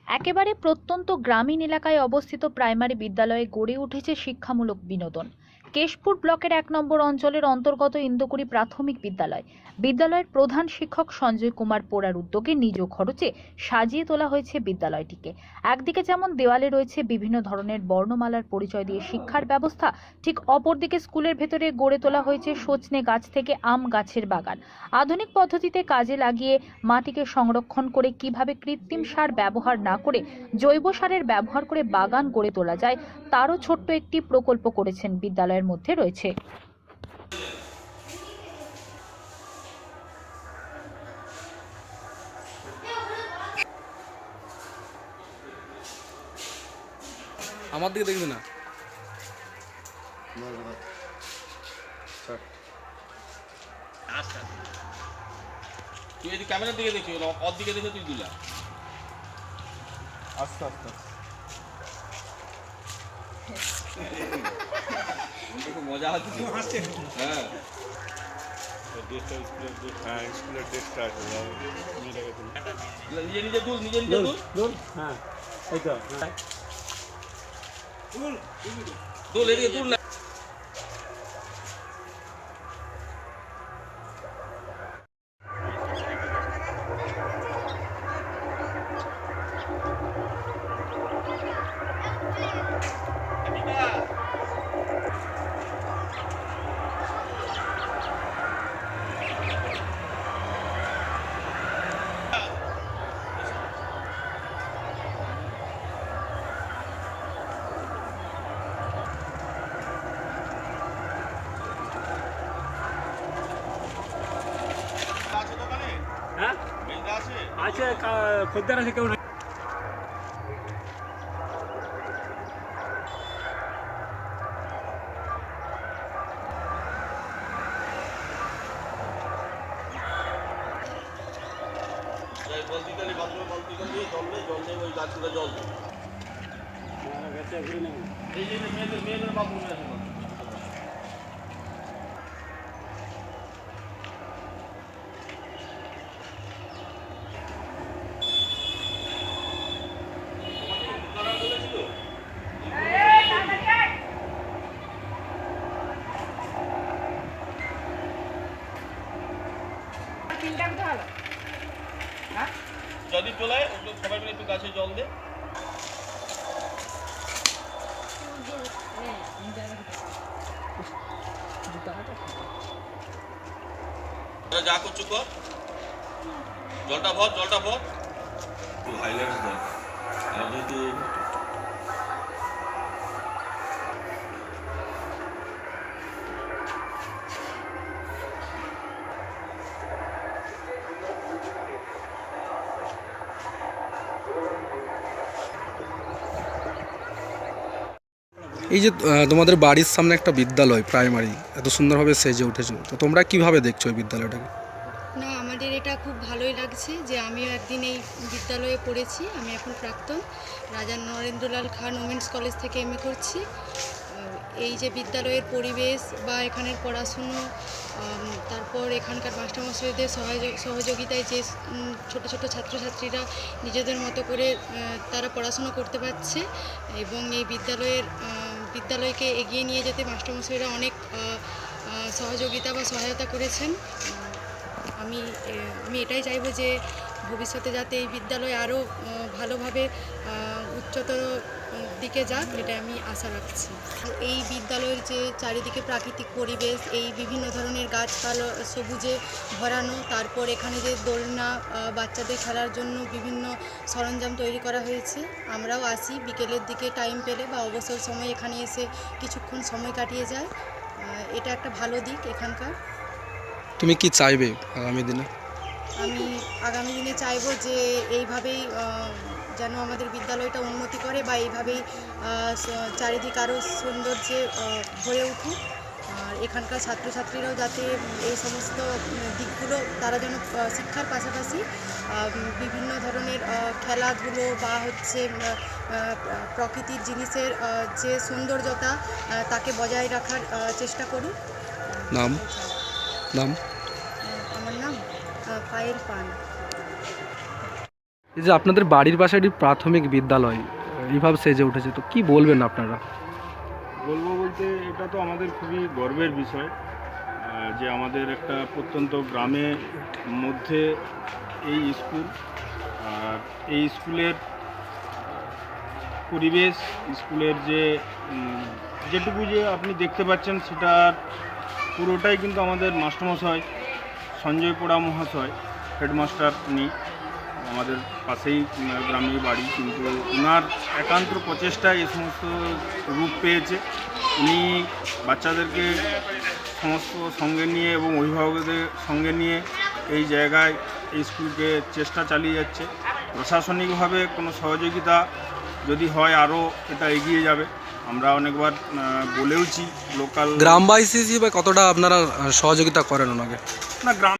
একেবারে প্রত্যন্ত গ্রামীণ এলাকায় অবস্থিত প্রাইমারি বিদ্যালয়ে গড়ে উঠেছে শিক্ষামূলক বিনোদন। কেশপুর ব্লকের ১ নম্বর অঞ্চলের অন্তর্গত ইন্দুকুড়ি প্রাথমিক বিদ্যালয়। বিদ্যালয়ের প্রধান শিক্ষক সঞ্জয় কুমার পোড়ার উদ্যোগে নিজ খরচে সাজিয়ে তোলা হয়েছে বিদ্যালয়টিকে। একদিকে যেমন দেওয়ালে রয়েছে বিভিন্ন ধরনের বর্ণমালার পরিচয় দিয়ে শিক্ষার ব্যবস্থা, ঠিক অপরদিকে স্কুলের ভেতরে গড়ে তোলা হয়েছে সজনে গাছ থেকে আম গাছের বাগান। আধুনিক পদ্ধতিতে কাজে লাগিয়ে মাটিকে সংরক্ষণ করে কিভাবে কৃত্রিম সার ব্যবহার না করে জৈব সারের ব্যবহার করে বাগান গড়ে তোলা যায় তারও ছোট্ট একটি প্রকল্প করেছেন। বিদ্যালয়ের মধ্যে রয়েছে আমার দিকে দেখবি না। তুই যদি ক্যামেরার দিকে দেখি না, ওর দিকে দেখে তুই দিলা। আস্তে আস্তে খুব মজা হচ্ছে। হ্যাঁ, নিজে নিজে তুল, নিজে নিজে তুল। হ্যাঁ, এই তো তুল, এদিকে তুল না। হ্যাঁ আছে, খদ্দের আছে, কেউ নেই। বলতি গেলে বাথরুমে বলতি গেলে জল নেই, ওই গাছগুলো জল দেয়। এই যে মেয়েদের বাথরুমে আছে। যদি চলে সবাই মিলে একটু গাছে জল দে। যা করছো কর, জলটা ভর একটু হাইলাইটস দেয়। আর যেহেতু এই যে তোমাদের বাড়ির সামনে একটা বিদ্যালয় প্রাইমারি এত সুন্দরভাবে সেজে উঠেছে, তো তোমরা কিভাবে দেখছো এই বিদ্যালয়টাকে? না, আমাদের এটা খুব ভালোই লাগছে যে আমিও একদিন এই বিদ্যালয়ে পড়েছি। আমি এখন প্রাক্তন রাজা নরেন্দ্রলাল খান উমেন্স কলেজ থেকে এমএ করছি। এই যে বিদ্যালয়ের পরিবেশ বা এখানের পড়াশুনো, তারপর এখানকার মাস্টারমশাইদের সহযোগিতায় যে ছোট ছোট ছাত্রছাত্রীরা নিজেদের মতো করে তারা পড়াশুনো করতে পারছে, এবং এই বিদ্যালয়কে এগিয়ে নিয়ে যেতে মাস্টারমশাইরা অনেক সহযোগিতা বা সহায়তা করেছেন। আমি এটাই চাইবো যে ভবিষ্যতে যাতে এই বিদ্যালয় আরও ভালোভাবে উচ্চতর দিকে যাক, এটা আমি আশা রাখছি। এই বিদ্যালয়ের যে চারিদিকে প্রাকৃতিক পরিবেশ, এই বিভিন্ন ধরনের গাছপালা সবুজে ভরানো, তারপর এখানে যে দোলনা, বাচ্চাদের খেলার জন্য বিভিন্ন সরঞ্জাম তৈরি করা হয়েছে। আমরাও আসি বিকেলের দিকে টাইম পেলে বা অবসর সময় এখানে এসে কিছুক্ষণ সময় কাটিয়ে যায়। এটা একটা ভালো দিক এখানকার। তুমি কি চাইবে আগামী দিনে? আমি আগামী দিনে চাইবো যে এইভাবেই যেন আমাদের বিদ্যালয়টা উন্নতি করে বা এইভাবেই চারিদিক আরও সৌন্দর্যে ভরে উঠুক। আর এখানকার ছাত্রছাত্রীরাও যাতে এই সমস্ত দিকগুলো তারা যেন শিক্ষার পাশাপাশি বিভিন্ন ধরনের খেলাধুলো বা হচ্ছে প্রকৃতির জিনিসের যে সৌন্দর্যতা তাকে বজায় রাখার চেষ্টা করুক। নাম আমার নাম পায়েল পান। এই যে আপনাদের বাড়ির পাশে একটি প্রাথমিক বিদ্যালয় এইভাবে সেজে উঠেছে, তো কি বলবেন আপনারা? বলবো বলতে এটা তো আমাদের খুবই গর্বের বিষয় যে আমাদের একটা প্রত্যন্ত গ্রামের মধ্যে এই স্কুল, আর এই স্কুলের পরিবেশ, স্কুলের যে যেটুকু যে আপনি দেখতে পাচ্ছেন সেটার পুরোটাই কিন্তু আমাদের মাস্টারমশাই সঞ্জয় পোড়া মহাশয়, হেডমাস্টার উনি আমাদের পাশেই গ্রামের বাড়ি, কিন্তু ওনার একান্ত প্রচেষ্টায় এই সমস্ত রূপ পেয়েছে। উনি বাচ্চাদেরকে সমস্ত সঙ্গে নিয়ে এবং অভিভাবকদের সঙ্গে নিয়ে এই জায়গায় এই স্কুলকে চেষ্টা চালিয়ে যাচ্ছে। প্রশাসনিকভাবে কোনো সহযোগিতা যদি হয় আরও এটা এগিয়ে যাবে। আমরা অনেকবার বলেওছি লোকাল গ্রামবাসী হিসেবে কতটা আপনারা সহযোগিতা করেন ওনাকে? না গ্রাম